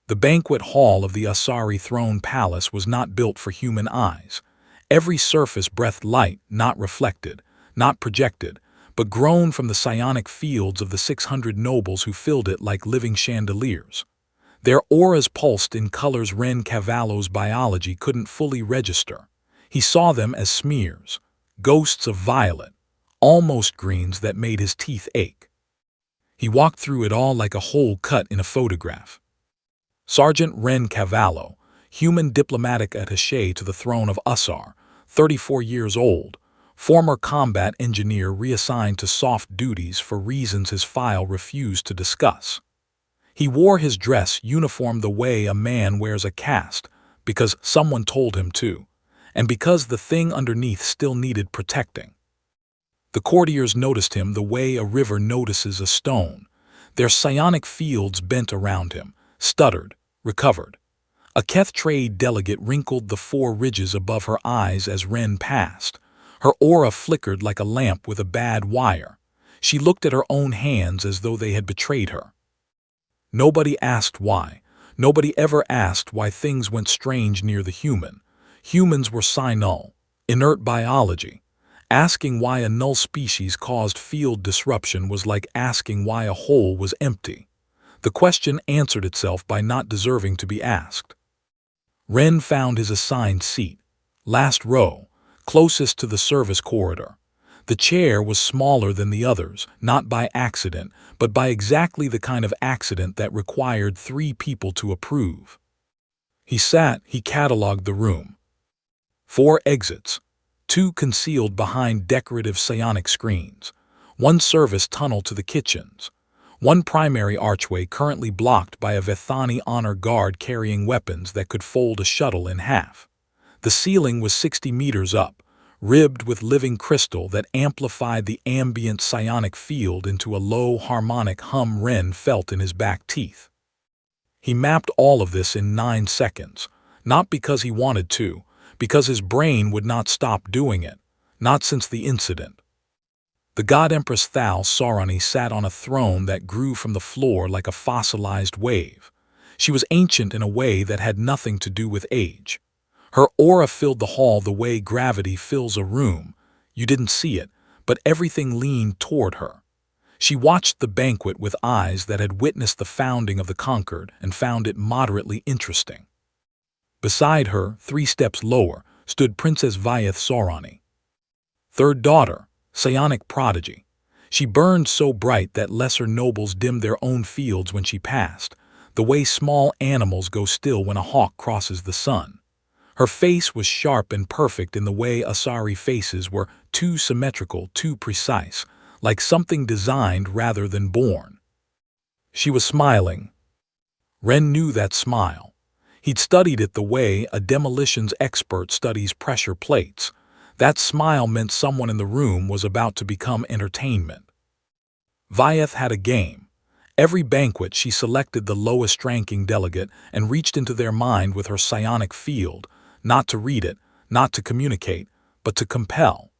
The banquet hall of the Asari throne palace was not built for human eyes. Every surface breathed light, not reflected, not projected, but grown from the psionic fields of the 600 nobles who filled it like living chandeliers. Their auras pulsed in colors Ren Cavallo's biology couldn't fully register. He saw them as smears, ghosts of violet, almost greens that made his teeth ache. He walked through it all like a hole cut in a photograph. Sergeant Ren Cavallo, human diplomatic attaché to the throne of Usar, 34 years old, former combat engineer reassigned to soft duties for reasons his file refused to discuss. He wore his dress uniform the way a man wears a cast, because someone told him to, and because the thing underneath still needed protecting. The courtiers noticed him the way a river notices a stone. Their psionic fields bent around him, stuttered, recovered. A Keth trade delegate wrinkled the 4 ridges above her eyes as Ren passed. Her aura flickered like a lamp with a bad wire. She looked at her own hands as though they had betrayed her. Nobody asked why. Nobody ever asked why things went strange near the human. Humans were psi-null, inert biology. Asking why a null species caused field disruption was like asking why a hole was empty. The question answered itself by not deserving to be asked. Ren found his assigned seat, last row, closest to the service corridor. The chair was smaller than the others, not by accident, but by exactly the kind of accident that required 3 people to approve. He cataloged the room. 4 exits, 2 concealed behind decorative psionic screens, 1 service tunnel to the kitchens, 1 primary archway currently blocked by a Vethani honor guard carrying weapons that could fold a shuttle in half. The ceiling was 60 meters up, ribbed with living crystal that amplified the ambient psionic field into a low harmonic hum Ren felt in his back teeth. He mapped all of this in 9 seconds, not because he wanted to, because his brain would not stop doing it, not since the incident. The God Empress Thal Sarani sat on a throne that grew from the floor like a fossilized wave. She was ancient in a way that had nothing to do with age. Her aura filled the hall the way gravity fills a room. You didn't see it, but everything leaned toward her. She watched the banquet with eyes that had witnessed the founding of the conquered and found it moderately interesting. Beside her, 3 steps lower, stood Princess Vyeth Sarani. 3rd daughter, psionic prodigy. She burned so bright that lesser nobles dimmed their own fields when she passed, the way small animals go still when a hawk crosses the sun. Her face was sharp and perfect in the way Asari faces were too symmetrical, too precise, like something designed rather than born. She was smiling. Ren knew that smile. He'd studied it the way a demolitions expert studies pressure plates. That smile meant someone in the room was about to become entertainment. Vyeth had a game. Every banquet she selected the lowest-ranking delegate and reached into their mind with her psionic field, not to read it, not to communicate, but to compel.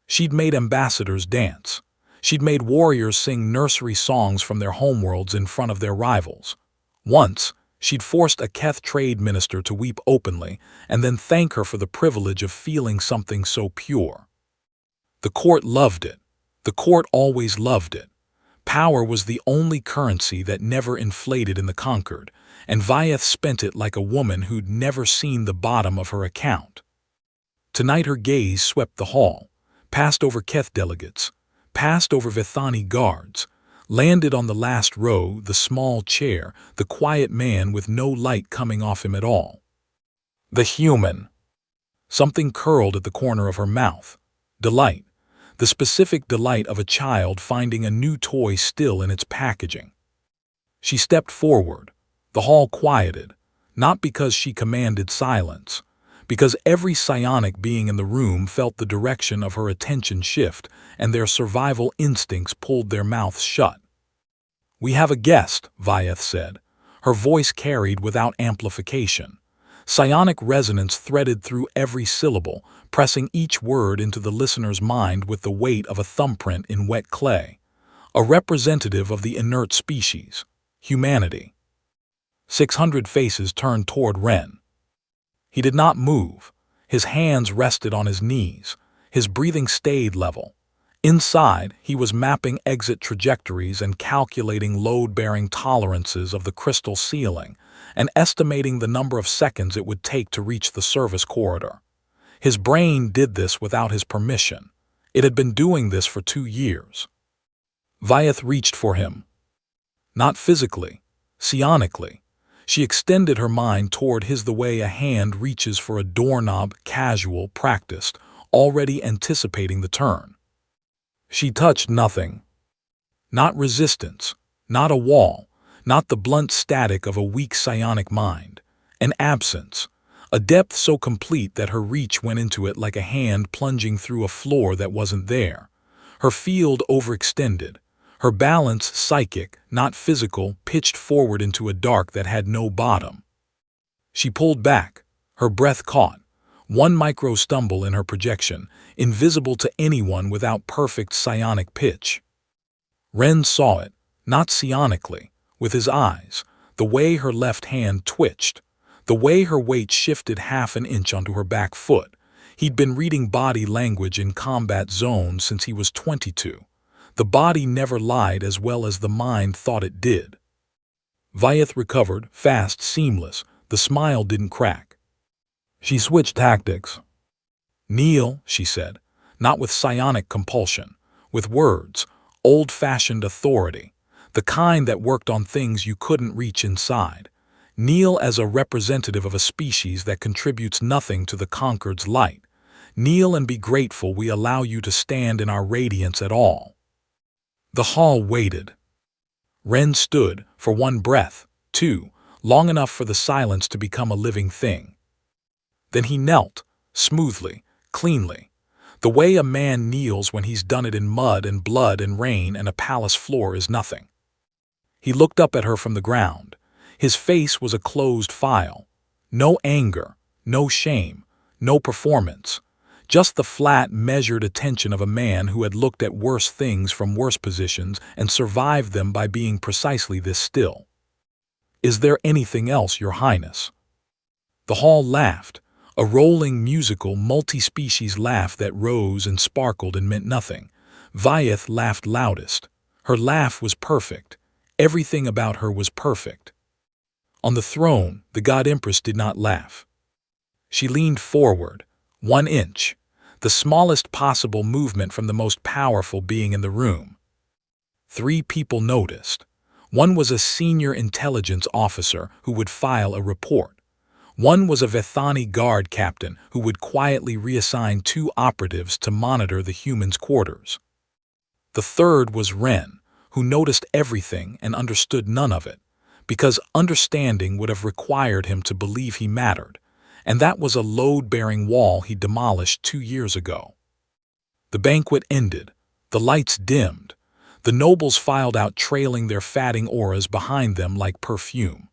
She'd made ambassadors dance. She'd made warriors sing nursery songs from their homeworlds in front of their rivals. Once, she'd forced a Keth trade minister to weep openly and then thank her for the privilege of feeling something so pure. The court loved it. The court always loved it. Power was the only currency that never inflated in the conquered, and Vyeth spent it like a woman who'd never seen the bottom of her account. Tonight her gaze swept the hall, passed over Keth delegates, passed over Vethani guards, landed on the last row, the small chair, the quiet man with no light coming off him at all. The human. Something curled at the corner of her mouth. Delight. The specific delight of a child finding a new toy still in its packaging. She stepped forward. The hall quieted, not because she commanded silence, because every psionic being in the room felt the direction of her attention shift and their survival instincts pulled their mouths shut. "We have a guest," Vyeth said. Her voice carried without amplification. Psionic resonance threaded through every syllable, pressing each word into the listener's mind with the weight of a thumbprint in wet clay. A representative of the inert species, humanity. 600 faces turned toward Ren. He did not move. His hands rested on his knees. His breathing stayed level. Inside, he was mapping exit trajectories and calculating load-bearing tolerances of the crystal ceiling and estimating the number of seconds it would take to reach the service corridor. His brain did this without his permission. It had been doing this for 2 years. Vyeth reached for him. Not physically, psionically. She extended her mind toward his the way a hand reaches for a doorknob, casual, practiced, already anticipating the turn. She touched nothing. Not resistance, not a wall, not the blunt static of a weak psionic mind. An absence, a depth so complete that her reach went into it like a hand plunging through a floor that wasn't there. Her field overextended. Her balance, psychic, not physical, pitched forward into a dark that had no bottom. She pulled back. Her breath caught. One micro stumble in her projection, invisible to anyone without perfect psionic pitch. Ren saw it, not psionically, with his eyes, the way her left hand twitched, the way her weight shifted half an inch onto her back foot. He'd been reading body language in combat zones since he was 22. The body never lied as well as the mind thought it did. Vyeth recovered, fast, seamless. The smile didn't crack. She switched tactics. "Kneel," she said, not with psionic compulsion, with words, old-fashioned authority, the kind that worked on things you couldn't reach inside. Kneel as a representative of a species that contributes nothing to the conquered's light. Kneel and be grateful we allow you to stand in our radiance at all. The hall waited. Ren stood, for one breath, two, long enough for the silence to become a living thing. Then he knelt, smoothly, cleanly, the way a man kneels when he's done it in mud and blood and rain and a palace floor is nothing. He looked up at her from the ground. His face was a closed file. No anger, no shame, no performance. Just the flat, measured attention of a man who had looked at worse things from worse positions and survived them by being precisely this still. "Is there anything else, Your Highness?" The hall laughed, a rolling, musical, multi-species laugh that rose and sparkled and meant nothing. Vyeth laughed loudest. Her laugh was perfect. Everything about her was perfect. On the throne, the God Empress did not laugh. She leaned forward, 1 inch, the smallest possible movement from the most powerful being in the room. 3 people noticed. One was a senior intelligence officer who would file a report. One was a Vethani guard captain who would quietly reassign 2 operatives to monitor the humans' quarters. The third was Ren, who noticed everything and understood none of it, because understanding would have required him to believe he mattered, and that was a load-bearing wall he demolished 2 years ago. The banquet ended. The lights dimmed. The nobles filed out, trailing their fatting auras behind them like perfume.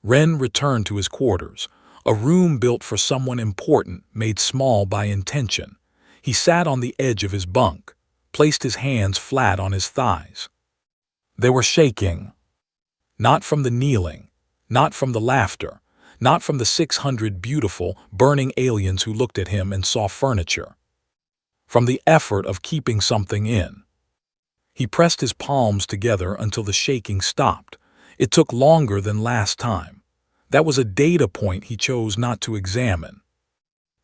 Ren returned to his quarters, a room built for someone important, made small by intention. He sat on the edge of his bunk, placed his hands flat on his thighs. They were shaking. Not from the kneeling, not from the laughter, not from the 600 beautiful, burning aliens who looked at him and saw furniture. From the effort of keeping something in. He pressed his palms together until the shaking stopped. It took longer than last time. That was a data point he chose not to examine.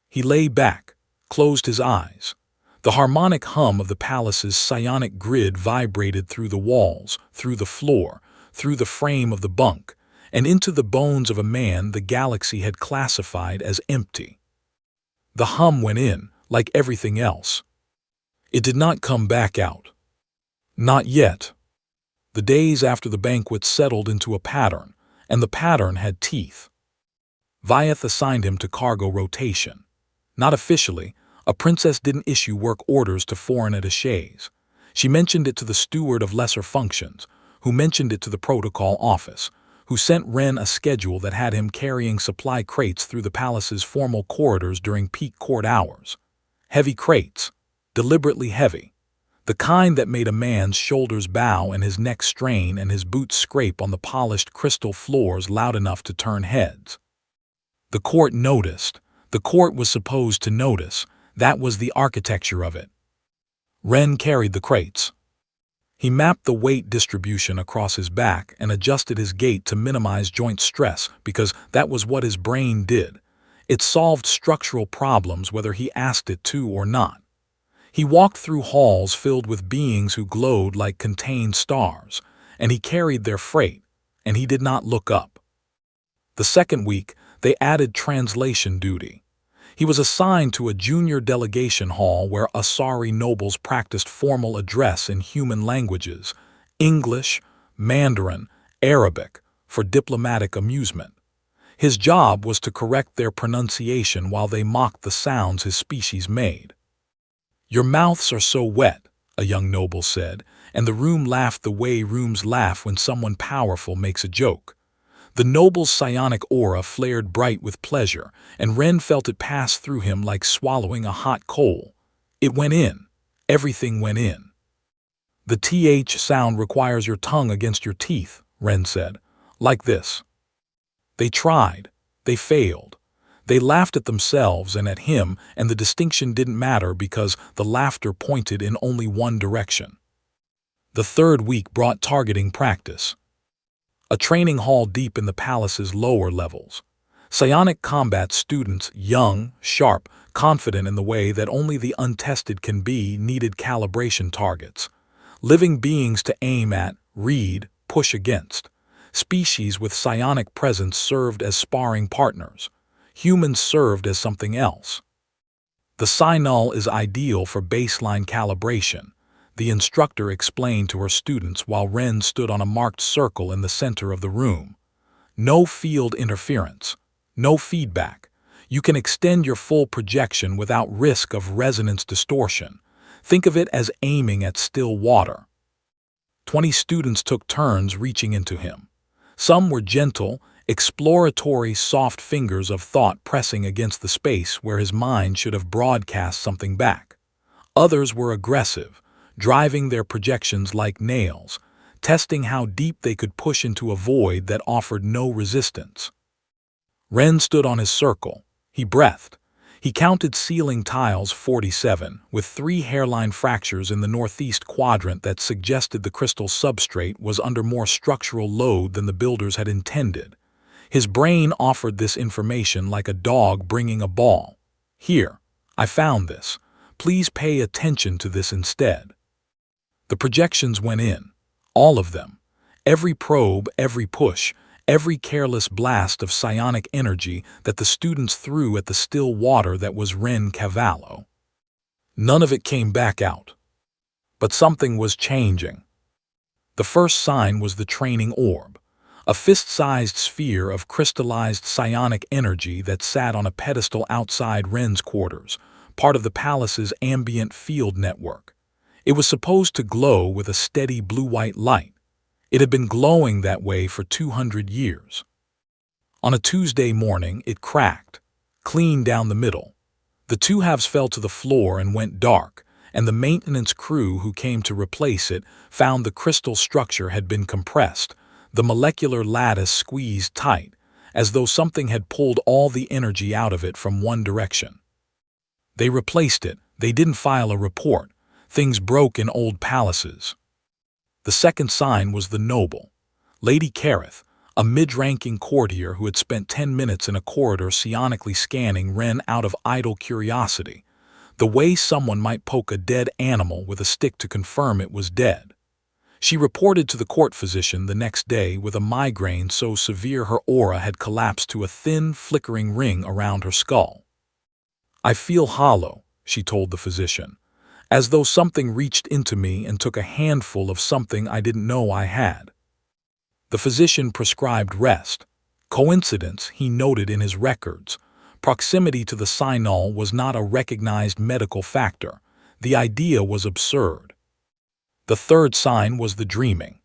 He lay back, closed his eyes. The harmonic hum of the palace's psionic grid vibrated through the walls, through the floor, through the frame of the bunk, and into the bones of a man the galaxy had classified as empty. The hum went in, like everything else. It did not come back out. Not yet. The days after the banquet settled into a pattern, and the pattern had teeth. Vyeth assigned him to cargo rotation. Not officially, a princess didn't issue work orders to foreign attachés. She mentioned it to the steward of lesser functions, who mentioned it to the protocol office, who sent Ren a schedule that had him carrying supply crates through the palace's formal corridors during peak court hours. Heavy crates, deliberately heavy. The kind that made a man's shoulders bow and his neck strain and his boots scrape on the polished crystal floors loud enough to turn heads. The court noticed. The court was supposed to notice. That was the architecture of it. Ren carried the crates. He mapped the weight distribution across his back and adjusted his gait to minimize joint stress because that was what his brain did. It solved structural problems whether he asked it to or not. He walked through halls filled with beings who glowed like contained stars, and he carried their freight, and he did not look up. The second week, they added translation duty. He was assigned to a junior delegation hall where Asari nobles practiced formal address in human languages, English, Mandarin, Arabic, for diplomatic amusement. His job was to correct their pronunciation while they mocked the sounds his species made. "Your mouths are so wet," a young noble said, and the room laughed the way rooms laugh when someone powerful makes a joke. The noble's psionic aura flared bright with pleasure, and Ren felt it pass through him like swallowing a hot coal. It went in. Everything went in. "The TH sound requires your tongue against your teeth," Ren said. "Like this." They tried. They failed. They laughed at themselves and at him, and the distinction didn't matter because the laughter pointed in only one direction. The third week brought targeting practice. A training hall deep in the palace's lower levels. Psionic combat students, young, sharp, confident in the way that only the untested can be, needed calibration targets. Living beings to aim at, read, push against. Species with psionic presence served as sparring partners. Humans served as something else. The Psi-Null is ideal for baseline calibration, the instructor explained to her students while Ren stood on a marked circle in the center of the room. No field interference. No feedback. You can extend your full projection without risk of resonance distortion. Think of it as aiming at still water. 20 students took turns reaching into him. Some were gentle, exploratory, soft fingers of thought pressing against the space where his mind should have broadcast something back. Others were aggressive, driving their projections like nails, testing how deep they could push into a void that offered no resistance. Ren stood on his circle. He breathed. He counted ceiling tiles 47, with 3 hairline fractures in the northeast quadrant that suggested the crystal substrate was under more structural load than the builders had intended. His brain offered this information like a dog bringing a ball. "Here, I found this. Please pay attention to this instead." The projections went in. All of them. Every probe, every push, every careless blast of psionic energy that the students threw at the still water that was Ren Cavallo. None of it came back out. But something was changing. The first sign was the training orb, a fist-sized sphere of crystallized psionic energy that sat on a pedestal outside Ren's quarters, part of the palace's ambient field network. It was supposed to glow with a steady blue-white light. It had been glowing that way for 200 years. On a Tuesday morning, it cracked, clean down the middle. The 2 halves fell to the floor and went dark, and the maintenance crew who came to replace it found the crystal structure had been compressed, the molecular lattice squeezed tight, as though something had pulled all the energy out of it from one direction. They replaced it. They didn't file a report. Things broke in old palaces. The second sign was the noble, Lady Carith, a mid-ranking courtier who had spent 10 minutes in a corridor psionically scanning Ren out of idle curiosity, the way someone might poke a dead animal with a stick to confirm it was dead. She reported to the court physician the next day with a migraine so severe her aura had collapsed to a thin, flickering ring around her skull. "I feel hollow," she told the physician, "as though something reached into me and took a handful of something I didn't know I had." The physician prescribed rest. Coincidence, he noted in his records. Proximity to the Psi-Null was not a recognized medical factor. The idea was absurd. The third sign was the dreaming.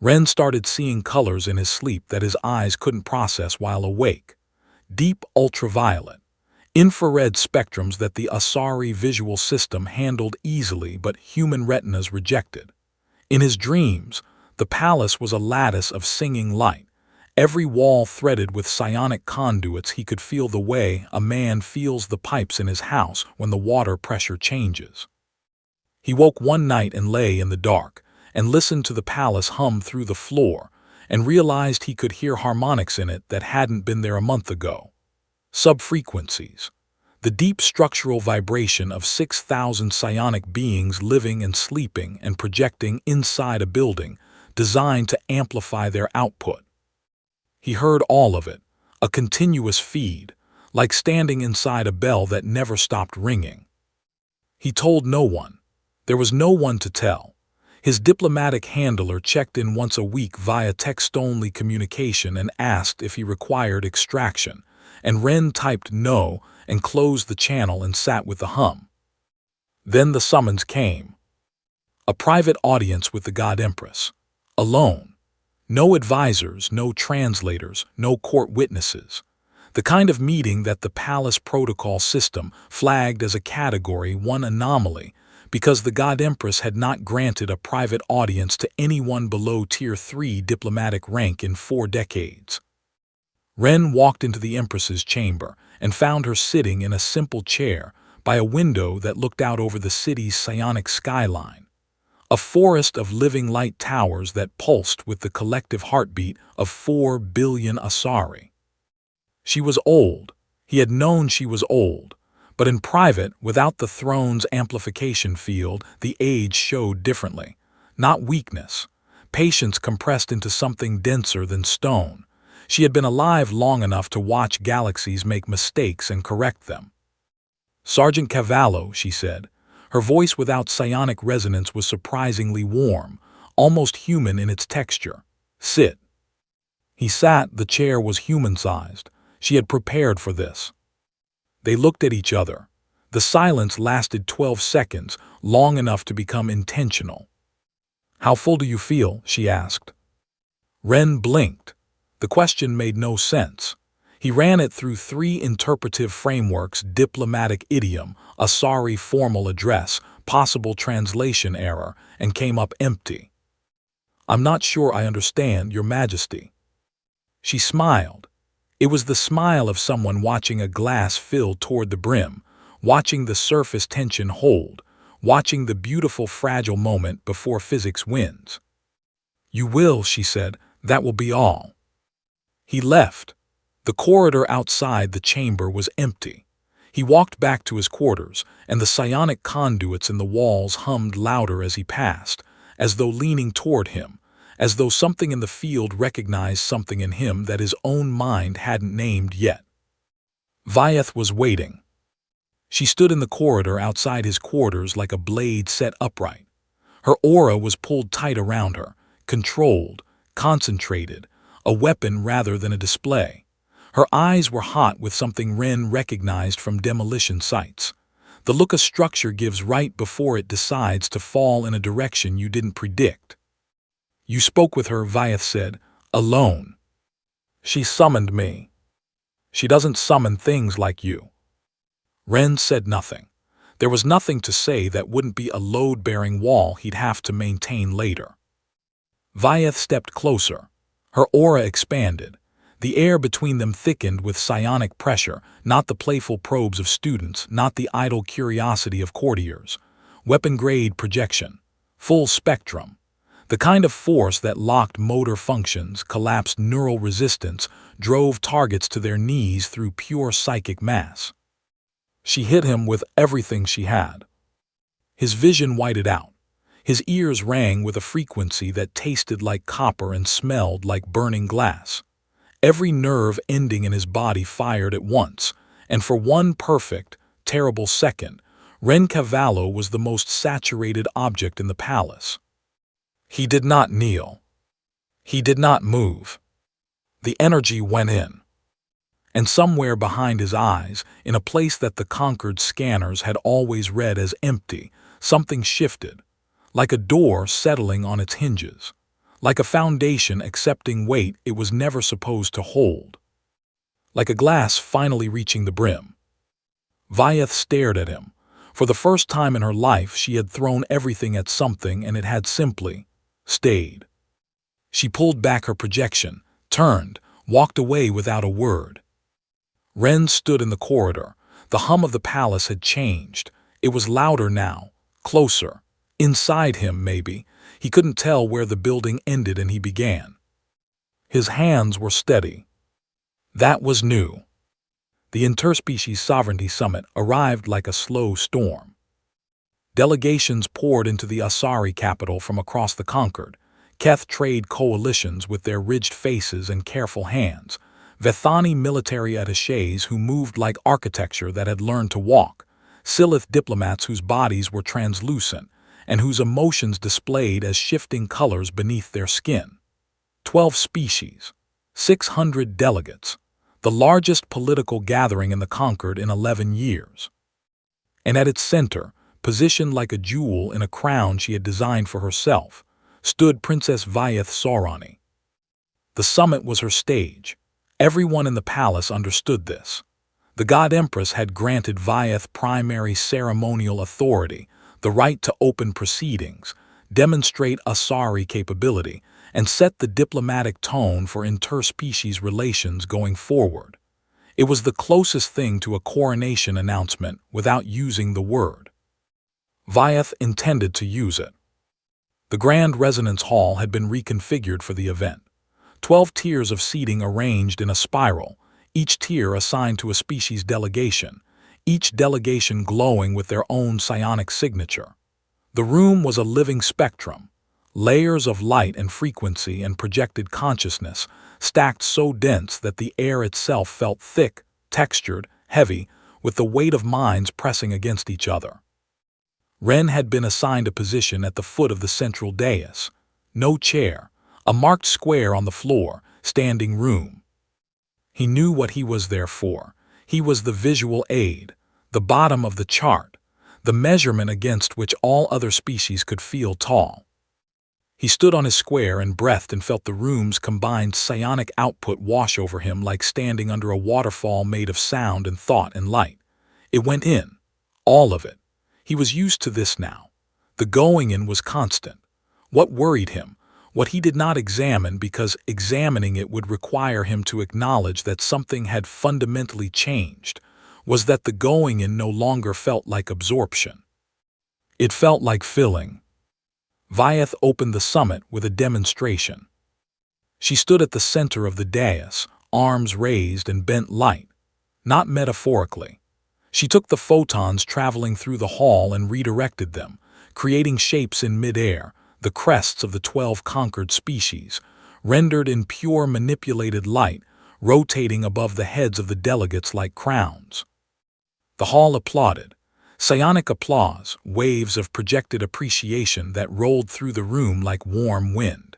Ren started seeing colors in his sleep that his eyes couldn't process while awake. Deep ultraviolet. infrared spectrums that the Asari visual system handled easily but human retinas rejected. In his dreams, the palace was a lattice of singing light, every wall threaded with psionic conduits. He could feel the way a man feels the pipes in his house when the water pressure changes. He woke one night and lay in the dark, and listened to the palace hum through the floor, and realized he could hear harmonics in it that hadn't been there a month ago. Subfrequencies. The deep structural vibration of 6,000 psionic beings living and sleeping and projecting inside a building designed to amplify their output. He heard all of it, a continuous feed, like standing inside a bell that never stopped ringing. He told no one. There was no one to tell. His diplomatic handler checked in once a week via text-only communication and asked if he required extraction, and Ren typed no and closed the channel and sat with the hum. Then the summons came. A private audience with the God Empress. Alone. No advisors, no translators, no court witnesses. The kind of meeting that the palace protocol system flagged as a Category 1 anomaly because the God Empress had not granted a private audience to anyone below Tier 3 diplomatic rank in 4 decades. Ren walked into the Empress's chamber and found her sitting in a simple chair by a window that looked out over the city's psionic skyline. A forest of living light towers that pulsed with the collective heartbeat of 4 billion Asari. She was old. He had known she was old. But in private, without the throne's amplification field, the age showed differently. Not weakness. Patience compressed into something denser than stone. She had been alive long enough to watch galaxies make mistakes and correct them. "Sergeant Cavallo," she said. Her voice without psionic resonance was surprisingly warm, almost human in its texture. "Sit." He sat. The chair was human-sized. She had prepared for this. They looked at each other. The silence lasted 12 seconds, long enough to become intentional. "How full do you feel?" she asked. Ren blinked. The question made no sense. He ran it through 3 interpretive frameworks: diplomatic idiom, Asari formal address, possible translation error, and came up empty. "I'm not sure I understand, Your Majesty." She smiled. It was the smile of someone watching a glass fill toward the brim, watching the surface tension hold, watching the beautiful fragile moment before physics wins. "You will," she said. "That will be all." He left. The corridor outside the chamber was empty. He walked back to his quarters, and the psionic conduits in the walls hummed louder as he passed, as though leaning toward him, as though something in the field recognized something in him that his own mind hadn't named yet. Vyeth was waiting. She stood in the corridor outside his quarters like a blade set upright. Her aura was pulled tight around her, controlled, concentrated, a weapon rather than a display. Her eyes were hot with something Ren recognized from demolition sites. The look a structure gives right before it decides to fall in a direction you didn't predict. "You spoke with her," Vyeth said, "alone." "She summoned me." "She doesn't summon things like you." Ren said nothing. There was nothing to say that wouldn't be a load-bearing wall he'd have to maintain later. Vyeth stepped closer. Her aura expanded. The air between them thickened with psionic pressure, not the playful probes of students, not the idle curiosity of courtiers. Weapon-grade projection. Full spectrum. The kind of force that locked motor functions, collapsed neural resistance, drove targets to their knees through pure psychic mass. She hit him with everything she had. His vision whited out. His ears rang with a frequency that tasted like copper and smelled like burning glass. Every nerve ending in his body fired at once, and for one perfect, terrible second, Ren Cavallo was the most saturated object in the palace. He did not kneel. He did not move. The energy went in. And somewhere behind his eyes, in a place that the conquered scanners had always read as empty, something shifted, like a door settling on its hinges. Like a foundation accepting weight it was never supposed to hold. Like a glass finally reaching the brim. Vyeth stared at him. For the first time in her life, she had thrown everything at something and it had simply stayed. She pulled back her projection, turned, walked away without a word. Ren stood in the corridor. The hum of the palace had changed. It was louder now, closer. Inside him, maybe. He couldn't tell where the building ended and he began. His hands were steady. That was new. The Interspecies Sovereignty Summit arrived like a slow storm. Delegations poured into the Asari capital from across the Concord. Keth trade coalitions with their ridged faces and careful hands. Vethani military attachés who moved like architecture that had learned to walk. Silith diplomats whose bodies were translucent and whose emotions displayed as shifting colors beneath their skin. 12 species, 600 delegates, the largest political gathering in the Concord in 11 years. And at its center, positioned like a jewel in a crown she had designed for herself, stood Princess Vyeth Saurani. The summit was her stage. Everyone in the palace understood this. The God Empress had granted Vyeth primary ceremonial authority, the right to open proceedings, demonstrate Asari capability, and set the diplomatic tone for interspecies relations going forward. It was the closest thing to a coronation announcement without using the word. Vyeth intended to use it. The Grand Resonance Hall had been reconfigured for the event. 12 tiers of seating arranged in a spiral, each tier assigned to a species delegation, each delegation glowing with their own psionic signature. The room was a living spectrum. Layers of light and frequency and projected consciousness stacked so dense that the air itself felt thick, textured, heavy, with the weight of minds pressing against each other. Ren had been assigned a position at the foot of the central dais. No chair, a marked square on the floor, standing room. He knew what he was there for. He was the visual aid, the bottom of the chart, the measurement against which all other species could feel tall. He stood on his square and breathed and felt the room's combined psionic output wash over him like standing under a waterfall made of sound and thought and light. It went in, all of it. He was used to this now. The going in was constant. What worried him, what he did not examine because examining it would require him to acknowledge that something had fundamentally changed, was that the going in no longer felt like absorption. It felt like filling. Vyeth opened the summit with a demonstration. She stood at the center of the dais, arms raised and bent light. Not metaphorically. She took the photons traveling through the hall and redirected them, creating shapes in midair, the crests of the 12 conquered species, rendered in pure manipulated light, rotating above the heads of the delegates like crowns. The hall applauded. Psionic applause, waves of projected appreciation that rolled through the room like warm wind.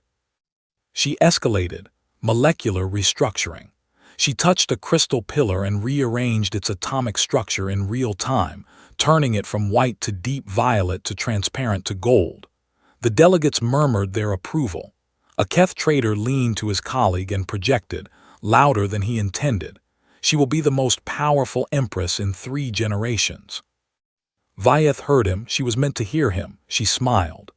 She escalated, molecular restructuring. She touched a crystal pillar and rearranged its atomic structure in real time, turning it from white to deep violet to transparent to gold. The delegates murmured their approval. A Keth trader leaned to his colleague and projected, louder than he intended, "She will be the most powerful empress in 3 generations." Vyeth heard him. She was meant to hear him. She smiled.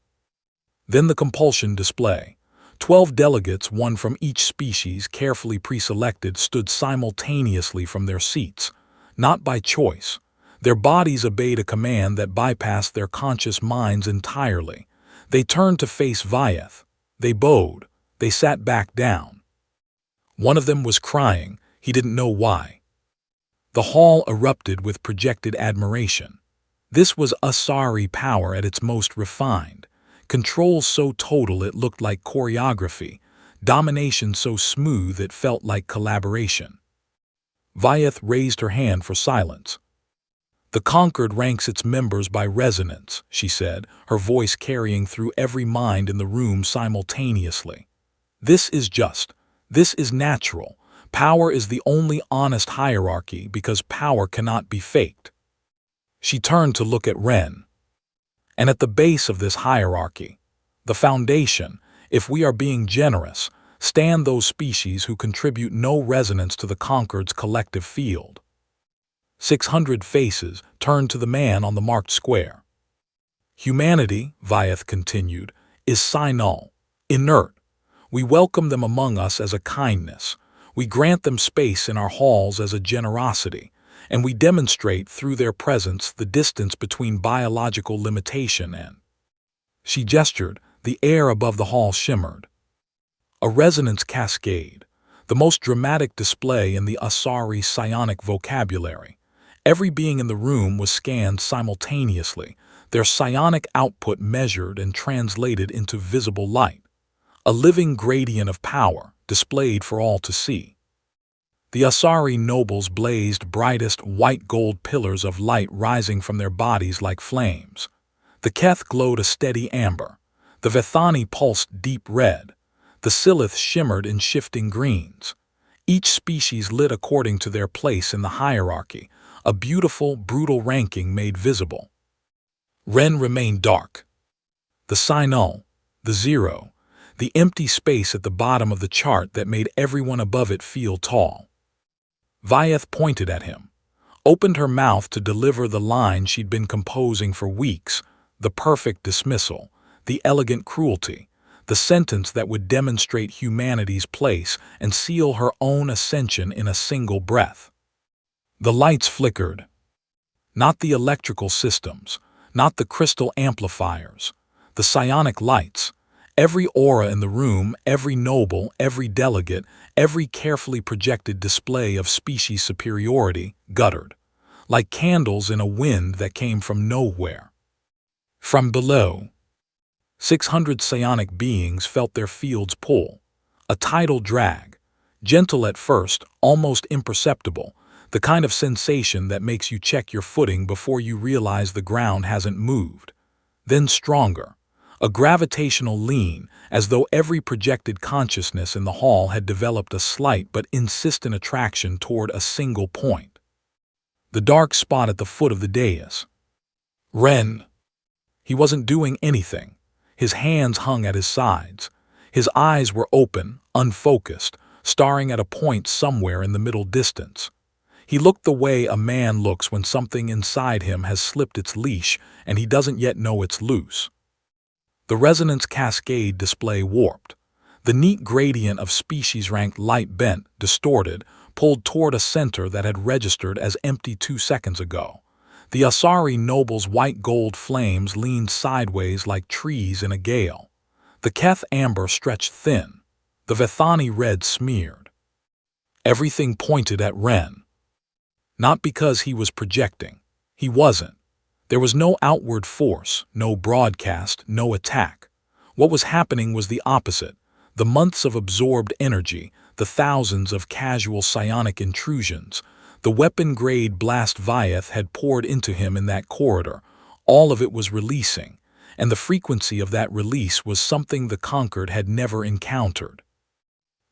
Then the compulsion display. 12 delegates, one from each species, carefully pre-selected, stood simultaneously from their seats, not by choice. Their bodies obeyed a command that bypassed their conscious minds entirely. They turned to face Vyeth. They bowed. They sat back down. One of them was crying. He didn't know why. The hall erupted with projected admiration. This was Asari power at its most refined. Control so total it looked like choreography. Domination so smooth it felt like collaboration. Vyeth raised her hand for silence. "The Conquered ranks its members by resonance," she said, her voice carrying through every mind in the room simultaneously. "This is just. This is natural. Power is the only honest hierarchy because power cannot be faked." She turned to look at Ren. "And at the base of this hierarchy, the foundation, if we are being generous, stand those species who contribute no resonance to the Conquered's collective field. 600 faces turned to the man on the marked square. Humanity, Vyeth continued, is null, inert. We welcome them among us as a kindness. We grant them space in our halls as a generosity, and we demonstrate through their presence the distance between biological limitation and... She gestured. The air above the hall shimmered. A resonance cascade, the most dramatic display in the Asari psionic vocabulary. Every being in the room was scanned simultaneously, their psionic output measured and translated into visible light. A living gradient of power, displayed for all to see. The Asari nobles blazed brightest white-gold pillars of light rising from their bodies like flames. The Keth glowed a steady amber. The Vethani pulsed deep red. The Silith shimmered in shifting greens. Each species lit according to their place in the hierarchy, a beautiful, brutal ranking made visible. Ren remained dark. The null, the zero, the empty space at the bottom of the chart that made everyone above it feel tall. Vyeth pointed at him, opened her mouth to deliver the line she'd been composing for weeks, the perfect dismissal, the elegant cruelty, the sentence that would demonstrate humanity's place and seal her own ascension in a single breath. The lights flickered. Not the electrical systems, not the crystal amplifiers, the psionic lights. Every aura in the room, every noble, every delegate, every carefully projected display of species superiority guttered, like candles in a wind that came from nowhere. From below, 600 psionic beings felt their fields pull, a tidal drag, gentle at first, almost imperceptible, the kind of sensation that makes you check your footing before you realize the ground hasn't moved. Then stronger, a gravitational lean, as though every projected consciousness in the hall had developed a slight but insistent attraction toward a single point. The dark spot at the foot of the dais. Ren. He wasn't doing anything. His hands hung at his sides. His eyes were open, unfocused, staring at a point somewhere in the middle distance. He looked the way a man looks when something inside him has slipped its leash and he doesn't yet know it's loose. The resonance cascade display warped. The neat gradient of species-ranked light bent, distorted, pulled toward a center that had registered as empty 2 seconds ago. The Asari nobles' white-gold flames leaned sideways like trees in a gale. The Keth amber stretched thin. The Vethani red smeared. Everything pointed at Ren. Not because he was projecting. He wasn't. There was no outward force, no broadcast, no attack. What was happening was the opposite. The months of absorbed energy, the thousands of casual psionic intrusions, the weapon-grade blast Vyeth had poured into him in that corridor, all of it was releasing, and the frequency of that release was something the conquered had never encountered.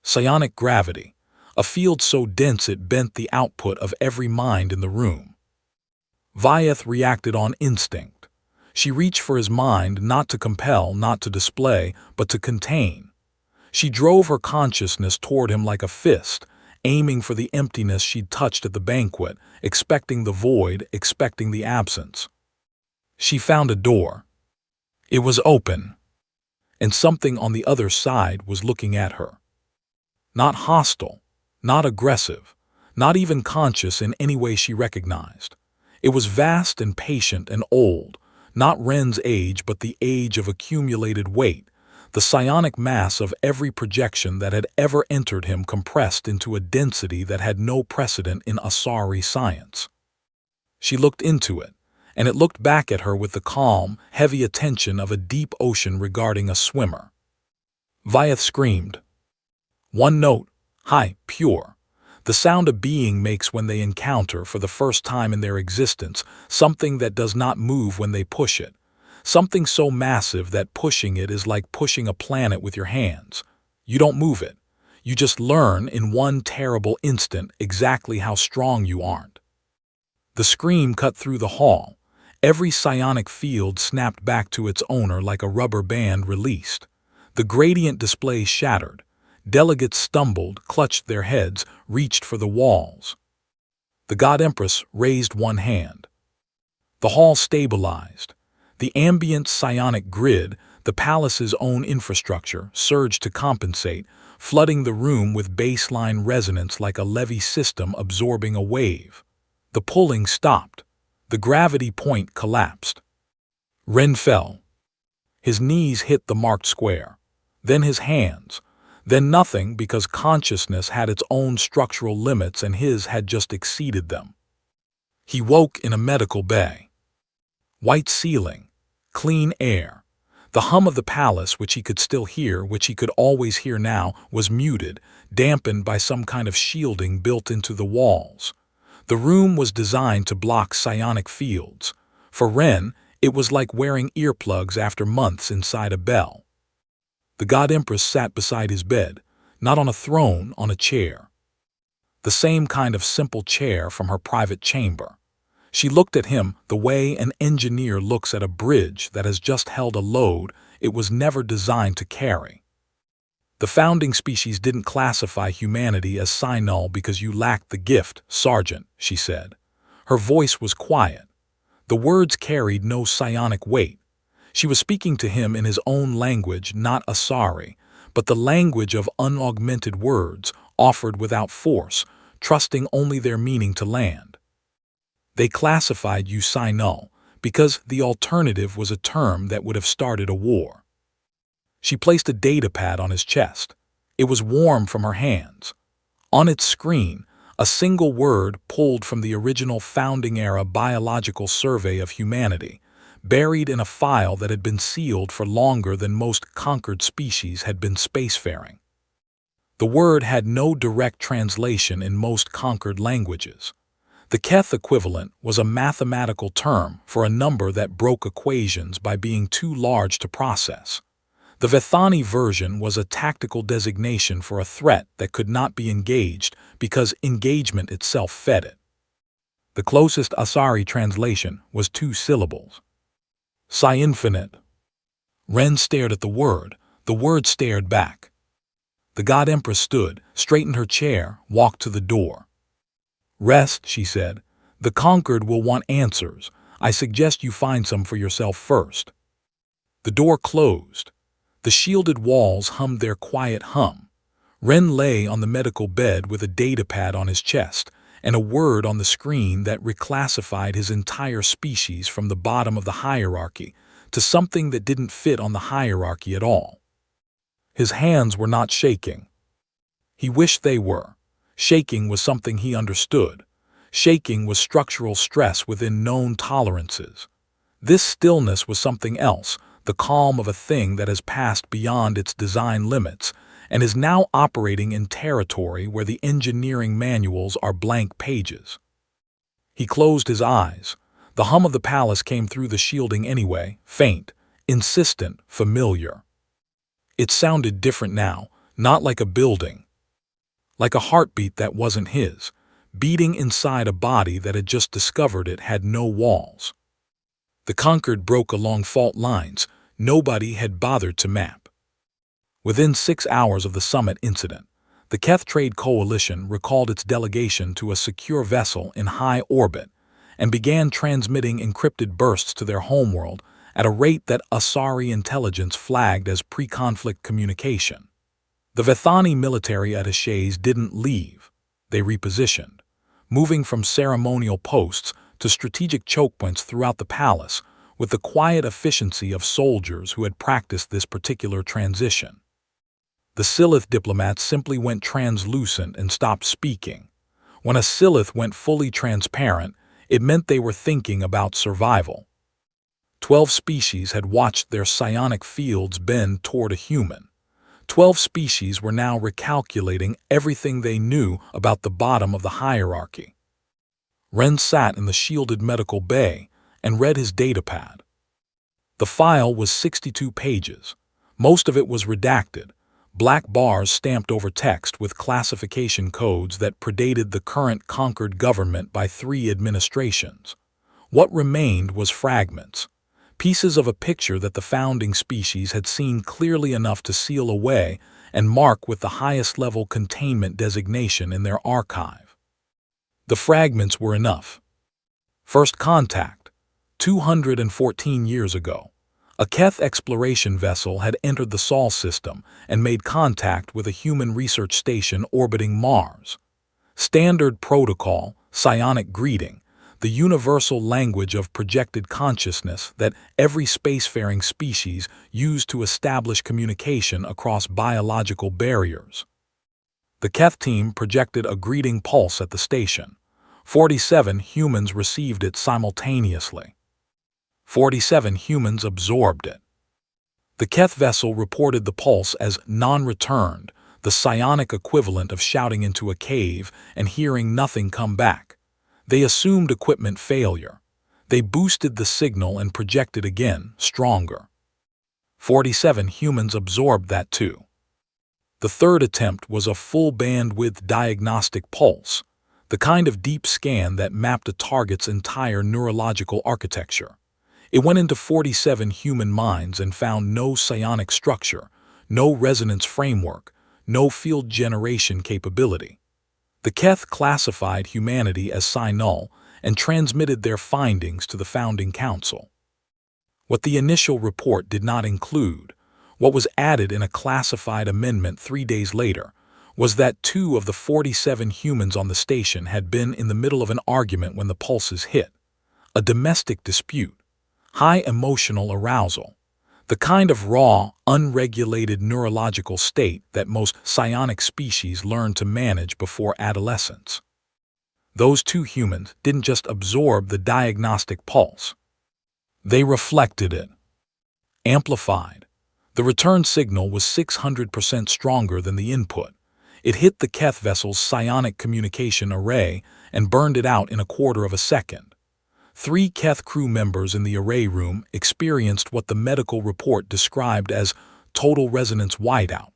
Psionic gravity, a field so dense it bent the output of every mind in the room. Vyeth reacted on instinct. She reached for his mind not to compel, not to display, but to contain. She drove her consciousness toward him like a fist, aiming for the emptiness she'd touched at the banquet, expecting the void, expecting the absence. She found a door. It was open, and something on the other side was looking at her. Not hostile, not aggressive, not even conscious in any way she recognized. It was vast and patient and old, not Ren's age but the age of accumulated weight, the psionic mass of every projection that had ever entered him compressed into a density that had no precedent in Asari science. She looked into it, and it looked back at her with the calm, heavy attention of a deep ocean regarding a swimmer. Vyeth screamed. One note, high, pure. The sound a being makes when they encounter, for the first time in their existence, something that does not move when they push it. Something so massive that pushing it is like pushing a planet with your hands. You don't move it. You just learn in one terrible instant exactly how strong you aren't. The scream cut through the hall. Every psionic field snapped back to its owner like a rubber band released. The gradient display shattered. Delegates stumbled, clutched their heads, reached for the walls. The God Empress raised one hand. The hall stabilized. The ambient psionic grid, the palace's own infrastructure, surged to compensate, flooding the room with baseline resonance like a levee system absorbing a wave. The pulling stopped. The gravity point collapsed. Ren fell. His knees hit the marked square. Then his hands. Then nothing, because consciousness had its own structural limits and his had just exceeded them. He woke in a medical bay. White ceiling. Clean air. The hum of the palace, which he could still hear, which he could always hear now, was muted, dampened by some kind of shielding built into the walls. The room was designed to block psionic fields. For Ren, it was like wearing earplugs after months inside a bell. The God Empress sat beside his bed, not on a throne, on a chair. The same kind of simple chair from her private chamber. She looked at him the way an engineer looks at a bridge that has just held a load it was never designed to carry. The founding species didn't classify humanity as psi-null because you lacked the gift, Sergeant, she said. Her voice was quiet. The words carried no psionic weight. She was speaking to him in his own language, not Asari, but the language of unaugmented words, offered without force, trusting only their meaning to land. They classified you psi-null because the alternative was a term that would have started a war. She placed a datapad on his chest. It was warm from her hands. On its screen, a single word pulled from the original founding-era biological survey of humanity, buried in a file that had been sealed for longer than most conquered species had been spacefaring. The word had no direct translation in most conquered languages. The Keth equivalent was a mathematical term for a number that broke equations by being too large to process. The Vethani version was a tactical designation for a threat that could not be engaged because engagement itself fed it. The closest Asari translation was 2 syllables. Sci-infinite. Ren stared at the word stared back. The God Empress stood, straightened her chair, walked to the door. Rest, she said. The conquered will want answers. I suggest you find some for yourself first. The door closed. The shielded walls hummed their quiet hum. Ren lay on the medical bed with a datapad on his chest and a word on the screen that reclassified his entire species from the bottom of the hierarchy to something that didn't fit on the hierarchy at all. His hands were not shaking. He wished they were. Shaking was something he understood. Shaking was structural stress within known tolerances. This stillness was something else, the calm of a thing that has passed beyond its design limits and is now operating in territory where the engineering manuals are blank pages. He closed his eyes. The hum of the palace came through the shielding anyway, faint, insistent, familiar. It sounded different now, not like a building. Like a heartbeat that wasn't his, beating inside a body that had just discovered it had no walls. The conquered broke along fault lines nobody had bothered to map. Within 6 hours of the summit incident, the Keth Trade Coalition recalled its delegation to a secure vessel in high orbit and began transmitting encrypted bursts to their homeworld at a rate that Asari intelligence flagged as pre-conflict communication. The Vethani military attaches didn't leave. They repositioned, moving from ceremonial posts to strategic choke points throughout the palace with the quiet efficiency of soldiers who had practiced this particular transition. The Silith diplomats simply went translucent and stopped speaking. When a Silith went fully transparent, it meant they were thinking about survival. 12 species had watched their psionic fields bend toward a human. 12 species were now recalculating everything they knew about the bottom of the hierarchy. Ren sat in the shielded medical bay and read his datapad. The file was 62 pages. Most of it was redacted, black bars stamped over text with classification codes that predated the current conquered government by 3 administrations. What remained was fragments. Pieces of a picture that the founding species had seen clearly enough to seal away and mark with the highest level containment designation in their archive. The fragments were enough. First contact. 214 years ago. A Keth exploration vessel had entered the Sol system and made contact with a human research station orbiting Mars. Standard protocol, psionic greeting, the universal language of projected consciousness that every spacefaring species used to establish communication across biological barriers. The Keth team projected a greeting pulse at the station. 47 humans received it simultaneously. 47 humans absorbed it. The Keth vessel reported the pulse as non-returned, the psionic equivalent of shouting into a cave and hearing nothing come back. They assumed equipment failure. They boosted the signal and projected again, stronger. 47 humans absorbed that too. The third attempt was a full bandwidth diagnostic pulse, the kind of deep scan that mapped a target's entire neurological architecture. It went into 47 human minds and found no psionic structure, no resonance framework, no field generation capability. The Keth classified humanity as psi-null and transmitted their findings to the founding council. What the initial report did not include, what was added in a classified amendment 3 days later, was that 2 of the 47 humans on the station had been in the middle of an argument when the pulses hit. A domestic dispute, high emotional arousal, the kind of raw, unregulated neurological state that most psionic species learn to manage before adolescence. Those 2 humans didn't just absorb the diagnostic pulse. They reflected it. Amplified. The return signal was 600% stronger than the input. It hit the Keth vessel's psionic communication array and burned it out in a quarter of a second. 3 Keth crew members in the array room experienced what the medical report described as total resonance whiteout.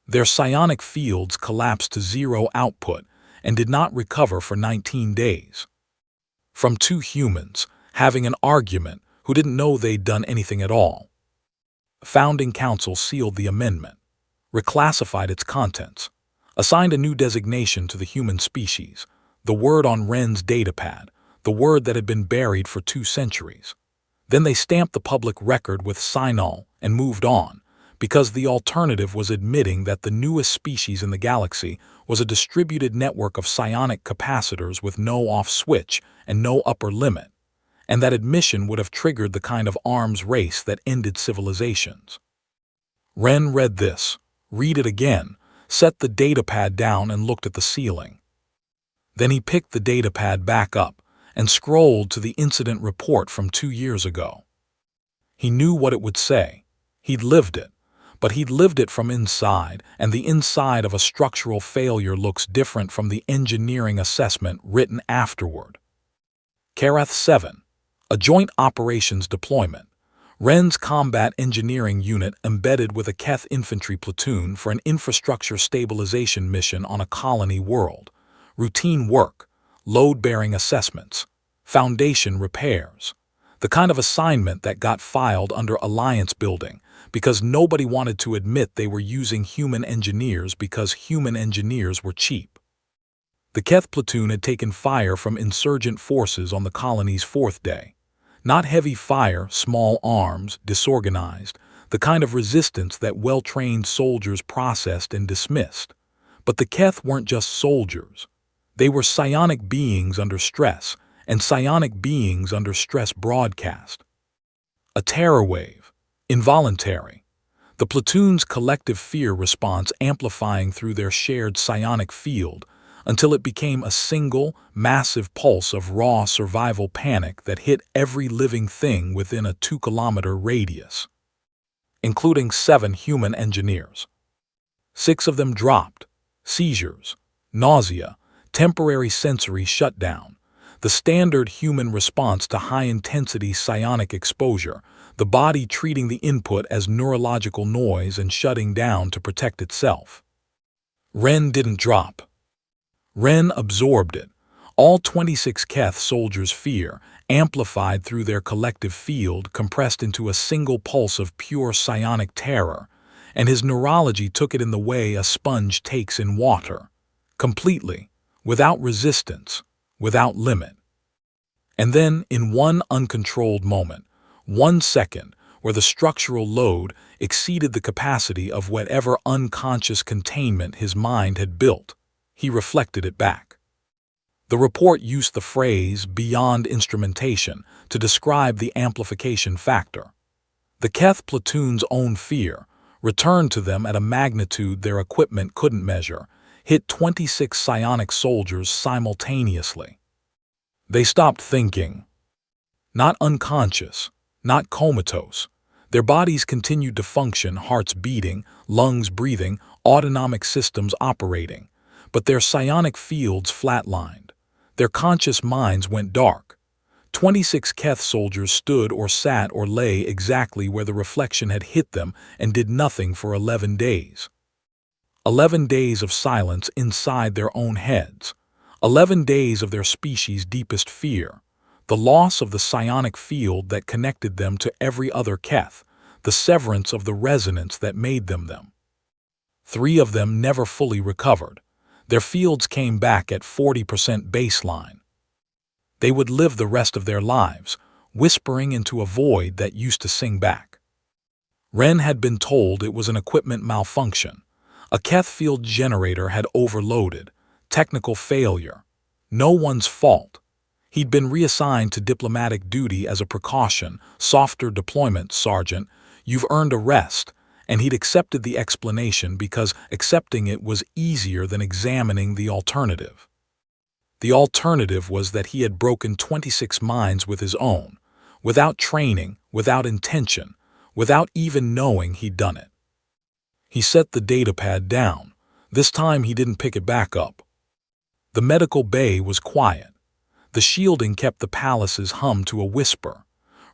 Their psionic fields collapsed to zero output and did not recover for 19 days. From 2 humans having an argument who didn't know they'd done anything at all. Founding Council sealed the amendment, reclassified its contents, assigned a new designation to the human species, the word on Wren's datapad, the word that had been buried for 2 centuries. Then they stamped the public record with psi-null and moved on, because the alternative was admitting that the newest species in the galaxy was a distributed network of psionic capacitors with no off switch and no upper limit, and that admission would have triggered the kind of arms race that ended civilizations. Wren read this, read it again, set the datapad down and looked at the ceiling. Then he picked the datapad back up and scrolled to the incident report from 2 years ago. He knew what it would say. He'd lived it, but he'd lived it from inside, and the inside of a structural failure looks different from the engineering assessment written afterward. Karath 7, a joint operations deployment. Wren's combat engineering unit embedded with a Keth infantry platoon for an infrastructure stabilization mission on a colony world. Routine work, load-bearing assessments, foundation repairs. The kind of assignment that got filed under alliance building because nobody wanted to admit they were using human engineers because human engineers were cheap. The Keth platoon had taken fire from insurgent forces on the colony's 4th day. Not heavy fire, small arms, disorganized, the kind of resistance that well-trained soldiers processed and dismissed. But the Keth weren't just soldiers. They were psionic beings under stress, and psionic beings under stress broadcast. A terror wave, involuntary. The platoon's collective fear response amplifying through their shared psionic field until it became a single, massive pulse of raw survival panic that hit every living thing within a 2-kilometer radius, including 7 human engineers. 6 of them dropped, seizures, nausea, temporary sensory shutdown, the standard human response to high-intensity psionic exposure, the body treating the input as neurological noise and shutting down to protect itself. Wren didn't drop. Wren absorbed it. All 26 Keth soldiers' fear, amplified through their collective field, compressed into a single pulse of pure psionic terror, and his neurology took it in the way a sponge takes in water. Completely, without resistance, without limit. And then, in one uncontrolled moment, 1 second, where the structural load exceeded the capacity of whatever unconscious containment his mind had built, he reflected it back. The report used the phrase "beyond instrumentation" to describe the amplification factor. The Keth platoon's own fear, returned to them at a magnitude their equipment couldn't measure, hit 26 psionic soldiers simultaneously. They stopped thinking. Not unconscious, not comatose. Their bodies continued to function, hearts beating, lungs breathing, autonomic systems operating. But their psionic fields flatlined. Their conscious minds went dark. 26 Keth soldiers stood or sat or lay exactly where the reflection had hit them and did nothing for 11 days. 11 days of silence inside their own heads. 11 days of their species' deepest fear. The loss of the psionic field that connected them to every other Keth. The severance of the resonance that made them them. 3 of them never fully recovered. Their fields came back at 40% baseline. They would live the rest of their lives, whispering into a void that used to sing back. Ren had been told it was an equipment malfunction. A Keth field generator had overloaded. Technical failure. No one's fault. He'd been reassigned to diplomatic duty as a precaution. Softer deployment, Sergeant. You've earned a rest. And he'd accepted the explanation because accepting it was easier than examining the alternative. The alternative was that he had broken 26 minds with his own, without training, without intention, without even knowing he'd done it. He set the datapad down. This time he didn't pick it back up. The medical bay was quiet. The shielding kept the palace's hum to a whisper.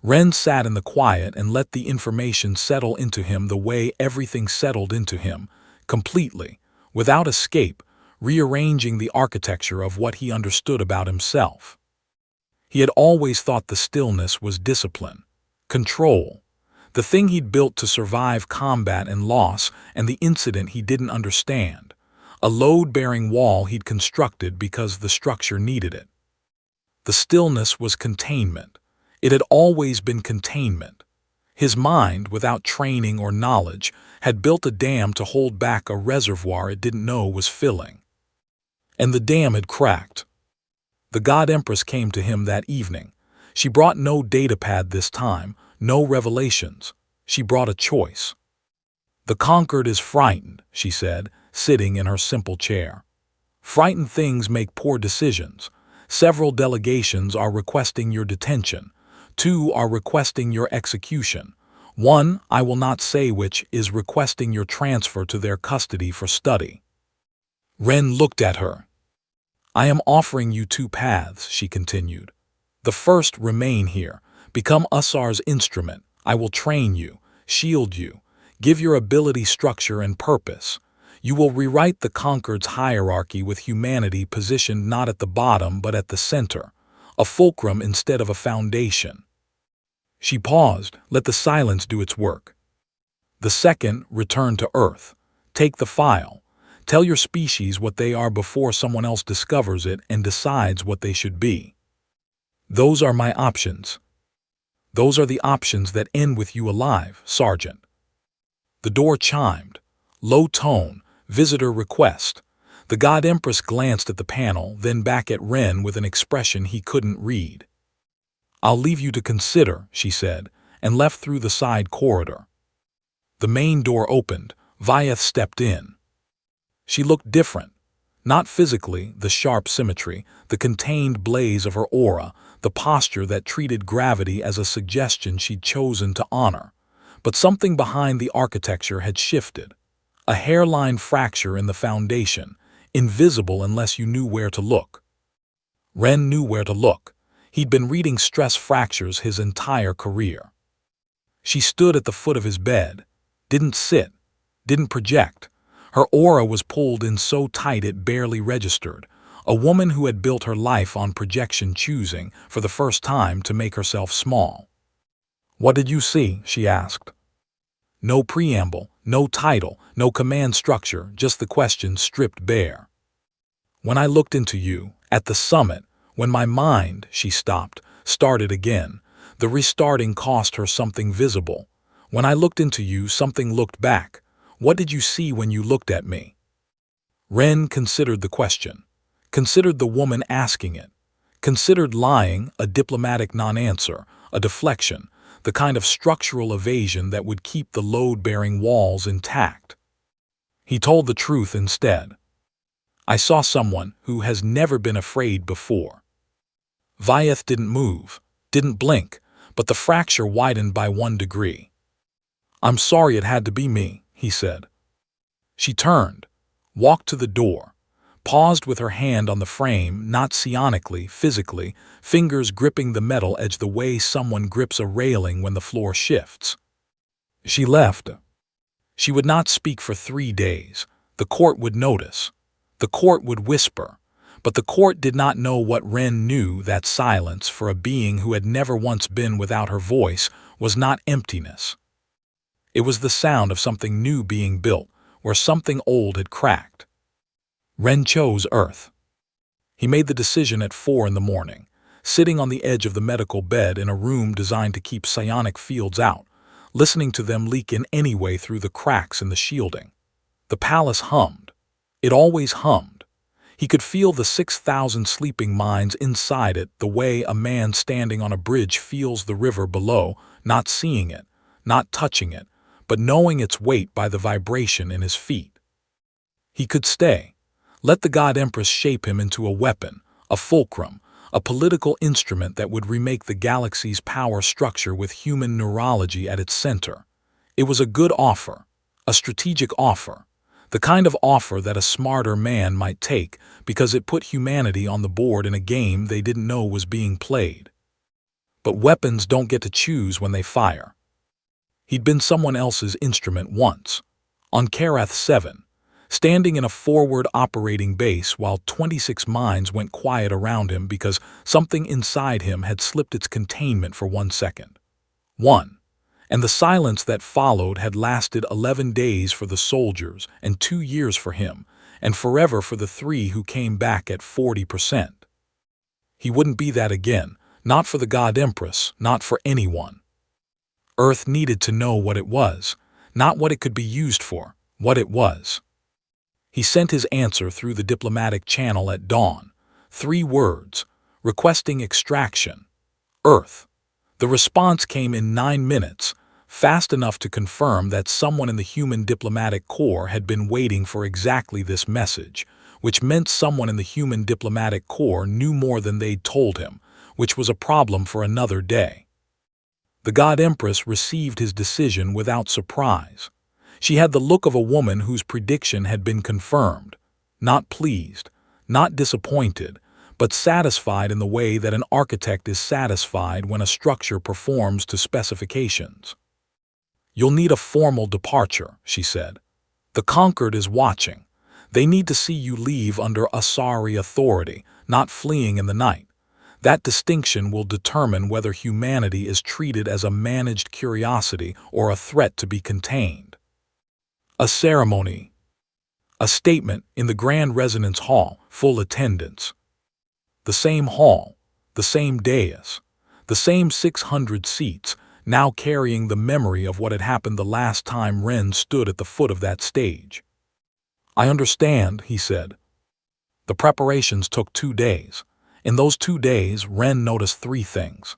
Ren sat in the quiet and let the information settle into him the way everything settled into him, completely, without escape, rearranging the architecture of what he understood about himself. He had always thought the stillness was discipline, control, the thing he'd built to survive combat and loss and the incident he didn't understand, a load-bearing wall he'd constructed because the structure needed it. The stillness was containment. It had always been containment. His mind, without training or knowledge, had built a dam to hold back a reservoir it didn't know was filling. And the dam had cracked. The God Empress came to him that evening. She brought no datapad this time, no revelations. She brought a choice. "The conquered is frightened," she said, sitting in her simple chair. "Frightened things make poor decisions. Several delegations are requesting your detention. 2 are requesting your execution. 1, I will not say which, is requesting your transfer to their custody for study." Ren looked at her. "I am offering you 2 paths," she continued. "The first, remain here. Become Usar's instrument. I will train you, shield you, give your ability structure and purpose. You will rewrite the Conquered's hierarchy with humanity positioned not at the bottom but at the center, a fulcrum instead of a foundation." She paused, let the silence do its work. "The second, return to Earth. Take the file. Tell your species what they are before someone else discovers it and decides what they should be. Those are my options. Those are the options that end with you alive, Sergeant." The door chimed. Low tone, visitor request. The God Empress glanced at the panel, then back at Ren with an expression he couldn't read. "I'll leave you to consider," she said, and left through the side corridor. The main door opened. Vyeth stepped in. She looked different. Not physically, the sharp symmetry, the contained blaze of her aura, the posture that treated gravity as a suggestion she'd chosen to honor. But something behind the architecture had shifted. A hairline fracture in the foundation, invisible unless you knew where to look. Ren knew where to look. He'd been reading stress fractures his entire career. She stood at the foot of his bed. Didn't sit. Didn't project. Her aura was pulled in so tight it barely registered. A woman who had built her life on projection, choosing, for the first time, to make herself small. "What did you see?" she asked. No preamble, no title, no command structure, just the question stripped bare. "When I looked into you, at the summit, When my mind, she stopped, started again, the restarting cost her something visible. When I looked into you, something looked back. What did you see when you looked at me? Ren considered the question, considered the woman asking it, considered lying, a diplomatic non-answer, a deflection, the kind of structural evasion that would keep the load-bearing walls intact. He told the truth instead. I saw someone who has never been afraid before. Vyeth didn't move, didn't blink, but the fracture widened by 1 degree. I'm sorry it had to be me, he said. She turned, walked to the door, paused with her hand on the frame, not psionically, physically, fingers gripping the metal edge the way someone grips a railing when the floor shifts. She left. She would not speak for 3 days. The court would notice. The court would whisper. But the court did not know what Ren knew, that silence, for a being who had never once been without her voice, was not emptiness. It was the sound of something new being built, where something old had cracked. Ren chose Earth. He made the decision at 4 in the morning, sitting on the edge of the medical bed in a room designed to keep psionic fields out, listening to them leak in anyway through the cracks in the shielding. The palace hummed. It always hummed. He could feel the 6,000 sleeping minds inside it the way a man standing on a bridge feels the river below, not seeing it, not touching it, but knowing its weight by the vibration in his feet. He could stay. Let the God Empress shape him into a weapon, a fulcrum, a political instrument that would remake the galaxy's power structure with human neurology at its center. It was a good offer, a strategic offer, the kind of offer that a smarter man might take because it put humanity on the board in a game they didn't know was being played. But weapons don't get to choose when they fire. He'd been someone else's instrument once, on Karath 7, standing in a forward operating base while 26 minds went quiet around him because something inside him had slipped its containment for 1 second. And the silence that followed had lasted 11 days for the soldiers and 2 years for him, and forever for the 3 who came back at 40%. He wouldn't be that again, not for the God Empress, not for anyone. Earth needed to know what it was, not what it could be used for, what it was. He sent his answer through the diplomatic channel at dawn. 3 words, requesting extraction. Earth. The response came in 9 minutes, fast enough to confirm that someone in the human diplomatic corps had been waiting for exactly this message, which meant someone in the human diplomatic corps knew more than they'd told him, which was a problem for another day. The God Empress received his decision without surprise. She had the look of a woman whose prediction had been confirmed, not pleased, not disappointed, but satisfied in the way that an architect is satisfied when a structure performs to specifications. You'll need a formal departure, she said. The conquered is watching. They need to see you leave under Asari authority, not fleeing in the night. That distinction will determine whether humanity is treated as a managed curiosity or a threat to be contained. A ceremony. A statement in the Grand Residence Hall, full attendance. The same hall, the same dais, the same 600 seats, now carrying the memory of what had happened the last time Ren stood at the foot of that stage. I understand, he said. The preparations took 2 days. In those 2 days, Ren noticed 3 things.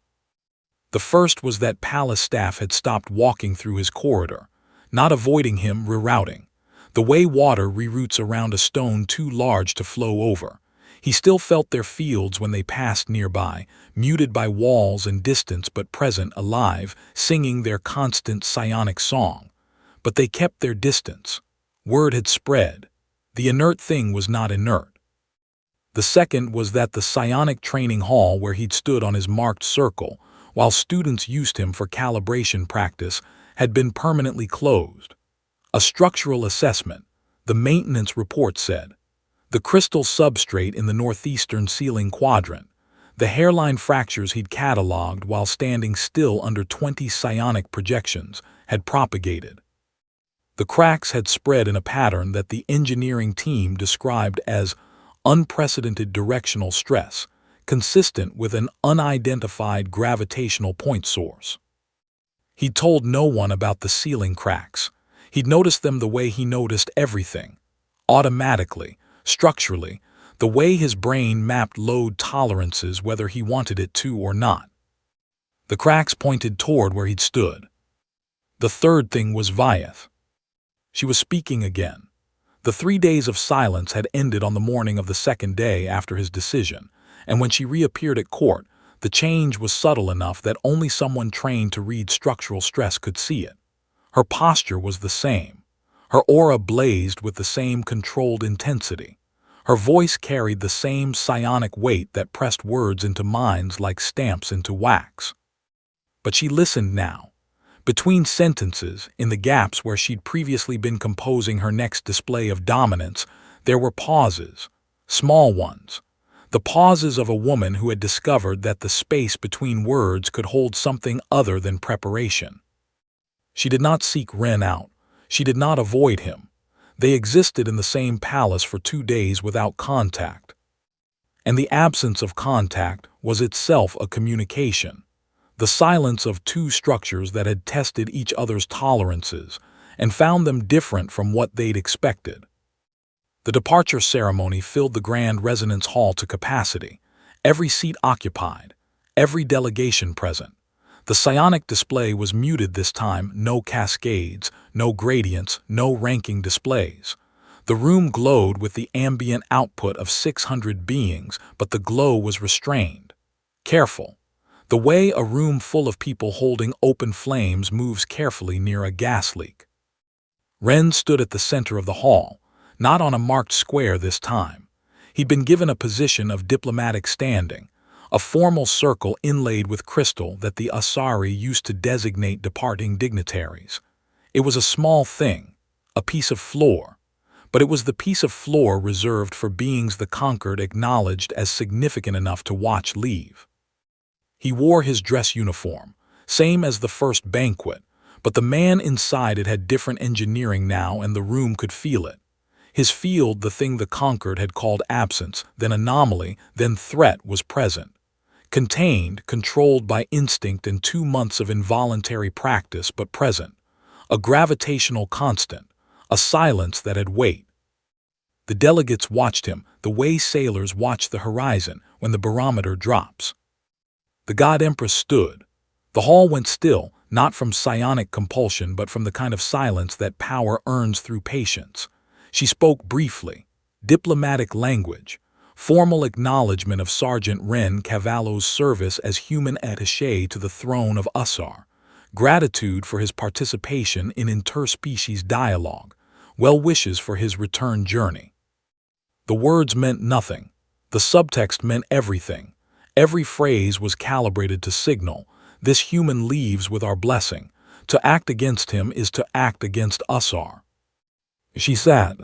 The first was that palace staff had stopped walking through his corridor, not avoiding him, rerouting. The way water reroutes around a stone too large to flow over. He still felt their fields when they passed nearby, muted by walls and distance but present, alive, singing their constant psionic song. But they kept their distance. Word had spread. The inert thing was not inert. The second was that the psionic training hall where he'd stood on his marked circle, while students used him for calibration practice, had been permanently closed. A structural assessment, the maintenance report said. The crystal substrate in the northeastern ceiling quadrant, the hairline fractures he'd cataloged while standing still under 20 psionic projections, had propagated. The cracks had spread in a pattern that the engineering team described as unprecedented directional stress, consistent with an unidentified gravitational point source. He'd told no one about the ceiling cracks. He'd noticed them the way he noticed everything. Automatically, structurally, the way his brain mapped load tolerances whether he wanted it to or not. The cracks pointed toward where he'd stood. The third thing was Vyeth. She was speaking again. The 3 days of silence had ended on the morning of the second day after his decision, and when she reappeared at court, the change was subtle enough that only someone trained to read structural stress could see it. Her posture was the same. Her aura blazed with the same controlled intensity. Her voice carried the same psionic weight that pressed words into minds like stamps into wax. But she listened now. Between sentences, in the gaps where she'd previously been composing her next display of dominance, there were pauses, small ones. The pauses of a woman who had discovered that the space between words could hold something other than preparation. She did not seek Ren out. She did not avoid him. They existed in the same palace for 2 days without contact. And the absence of contact was itself a communication. The silence of two structures that had tested each other's tolerances and found them different from what they'd expected. The departure ceremony filled the grand resonance hall to capacity, every seat occupied, every delegation present. The psionic display was muted this time, no cascades, no gradients, no ranking displays. The room glowed with the ambient output of 600 beings, but the glow was restrained, careful. The way a room full of people holding open flames moves carefully near a gas leak. Ren stood at the center of the hall, not on a marked square this time. He'd been given a position of diplomatic standing, a formal circle inlaid with crystal that the Asari used to designate departing dignitaries. It was a small thing, a piece of floor, but it was the piece of floor reserved for beings the conquered acknowledged as significant enough to watch leave. He wore his dress uniform, same as the first banquet, but the man inside it had different engineering now and the room could feel it. His field, the thing the conquered had called absence, then anomaly, then threat, was present. Contained, controlled by instinct and 2 months of involuntary practice, but present. A gravitational constant, a silence that had weight. The delegates watched him, the way sailors watch the horizon when the barometer drops. The God Empress stood. The hall went still, not from psionic compulsion but from the kind of silence that power earns through patience. She spoke briefly, diplomatic language, formal acknowledgement of Sergeant Ren Cavallo's service as human attaché to the throne of Usar, gratitude for his participation in interspecies dialogue, well wishes for his return journey. The words meant nothing. The subtext meant everything. Every phrase was calibrated to signal, this human leaves with our blessing. To act against him is to act against Usar. She said.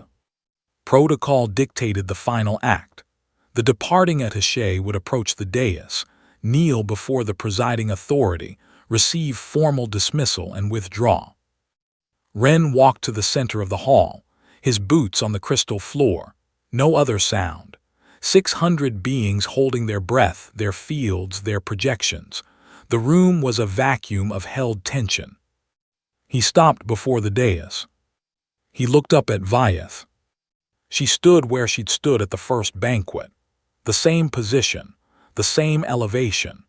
Protocol dictated the final act. The departing attaché would approach the dais, kneel before the presiding authority, receive formal dismissal and withdraw. Ren walked to the center of the hall, his boots on the crystal floor, no other sound. 600 beings holding their breath, their fields, their projections. The room was a vacuum of held tension. He stopped before the dais. He looked up at Vyeth. She stood where she'd stood at the first banquet. The same position, the same elevation,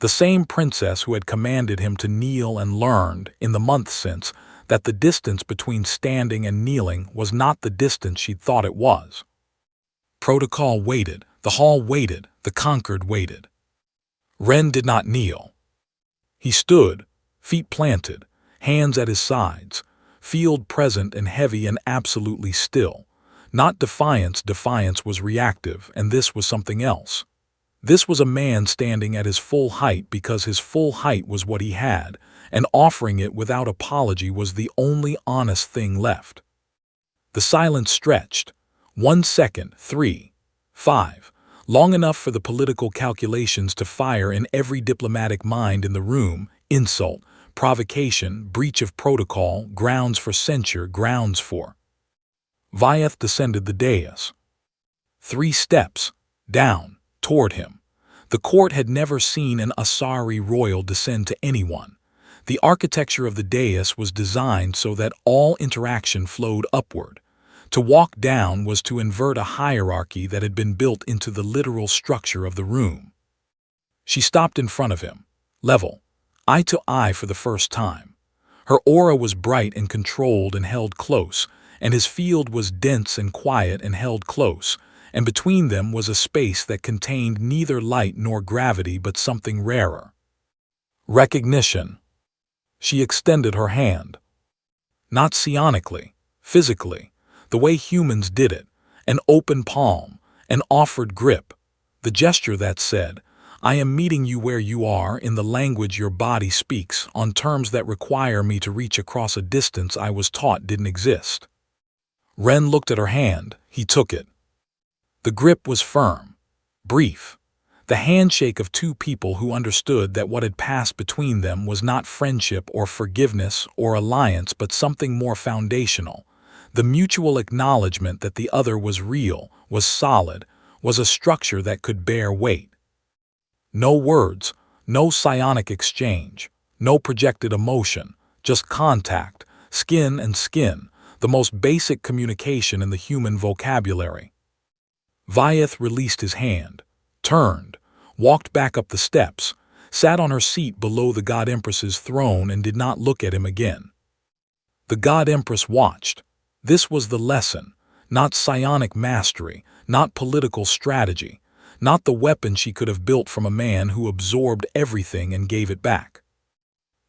the same princess who had commanded him to kneel and learned, in the months since, that the distance between standing and kneeling was not the distance she'd thought it was. Protocol waited, the hall waited, the conquered waited. Ren did not kneel. He stood, feet planted, hands at his sides, field present and heavy and absolutely still. Not defiance, defiance was reactive, and this was something else. This was a man standing at his full height because his full height was what he had, and offering it without apology was the only honest thing left. The silence stretched. 1 second, 3, 5, long enough for the political calculations to fire in every diplomatic mind in the room, insult, provocation, breach of protocol, grounds for censure, grounds for. Vyeth descended the dais. 3 steps, down, toward him. The court had never seen an Asari royal descend to anyone. The architecture of the dais was designed so that all interaction flowed upward. To walk down was to invert a hierarchy that had been built into the literal structure of the room. She stopped in front of him, level, eye to eye for the first time. Her aura was bright and controlled and held close, and his field was dense and quiet and held close, and between them was a space that contained neither light nor gravity but something rarer. Recognition. She extended her hand. Not psionically, physically, the way humans did it, an open palm, an offered grip, the gesture that said, "I am meeting you where you are in the language your body speaks, on terms that require me to reach across a distance I was taught didn't exist." Ren looked at her hand. He took it. The grip was firm, brief, the handshake of two people who understood that what had passed between them was not friendship or forgiveness or alliance but something more foundational. The mutual acknowledgement that the other was real, was solid, was a structure that could bear weight. No words, no psionic exchange, no projected emotion, just contact, skin and skin, the most basic communication in the human vocabulary. Vyeth released his hand, turned, walked back up the steps, sat on her seat below the God Empress's throne and did not look at him again. The God Empress watched. This was the lesson, not psionic mastery, not political strategy, not the weapon she could have built from a man who absorbed everything and gave it back.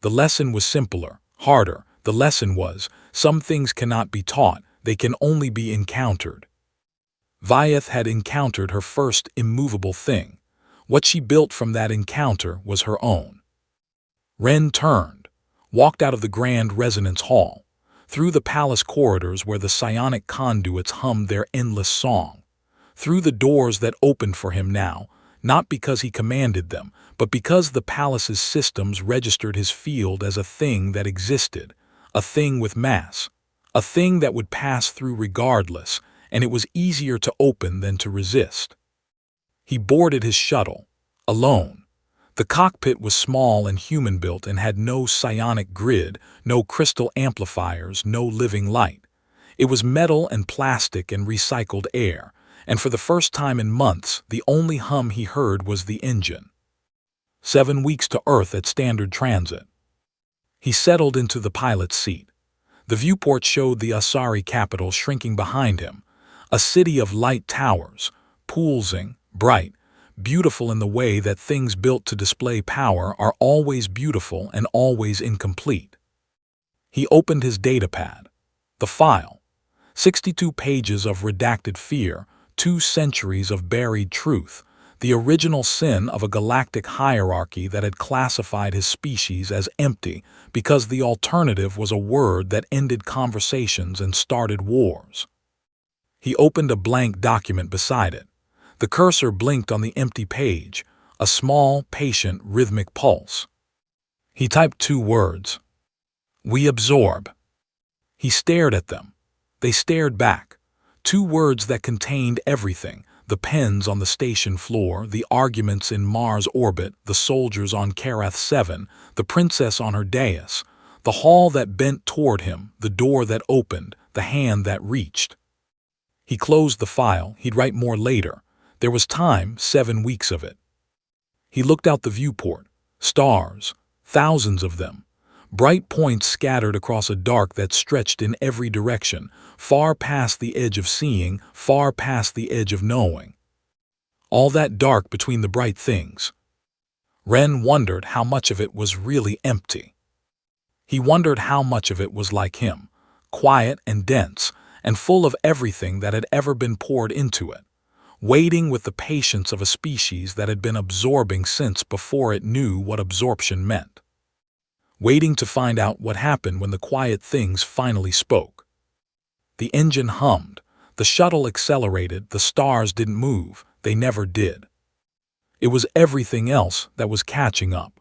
The lesson was simpler, harder. The lesson was, some things cannot be taught, they can only be encountered. Vyeth had encountered her first immovable thing. What she built from that encounter was her own. Ren turned, walked out of the grand resonance hall, through the palace corridors where the psionic conduits hummed their endless song, through the doors that opened for him now, not because he commanded them, but because the palace's systems registered his field as a thing that existed, a thing with mass, a thing that would pass through regardless, and it was easier to open than to resist. He boarded his shuttle, alone. The cockpit was small and human-built and had no psionic grid, no crystal amplifiers, no living light. It was metal and plastic and recycled air, and for the first time in months, the only hum he heard was the engine. 7 weeks to Earth at standard transit. He settled into the pilot's seat. The viewport showed the Asari capital shrinking behind him, a city of light towers, pulsing, bright, beautiful in the way that things built to display power are always beautiful and always incomplete. He opened his datapad. The file. 62 pages of redacted fear, 2 centuries of buried truth, the original sin of a galactic hierarchy that had classified his species as empty because the alternative was a word that ended conversations and started wars. He opened a blank document beside it. The cursor blinked on the empty page, a small, patient, rhythmic pulse. He typed 2 words. "We absorb." He stared at them. They stared back. 2 words that contained everything, the pens on the station floor, the arguments in Mars orbit, the soldiers on Karath 7, the princess on her dais, the hall that bent toward him, the door that opened, the hand that reached. He closed the file. He'd write more later. There was time, 7 weeks of it. He looked out the viewport. Stars, thousands of them. Bright points scattered across a dark that stretched in every direction, far past the edge of seeing, far past the edge of knowing. All that dark between the bright things. Ren wondered how much of it was really empty. He wondered how much of it was like him, quiet and dense, and full of everything that had ever been poured into it, waiting with the patience of a species that had been absorbing since before it knew what absorption meant. Waiting to find out what happened when the quiet things finally spoke. The engine hummed, the shuttle accelerated, the stars didn't move, they never did. It was everything else that was catching up.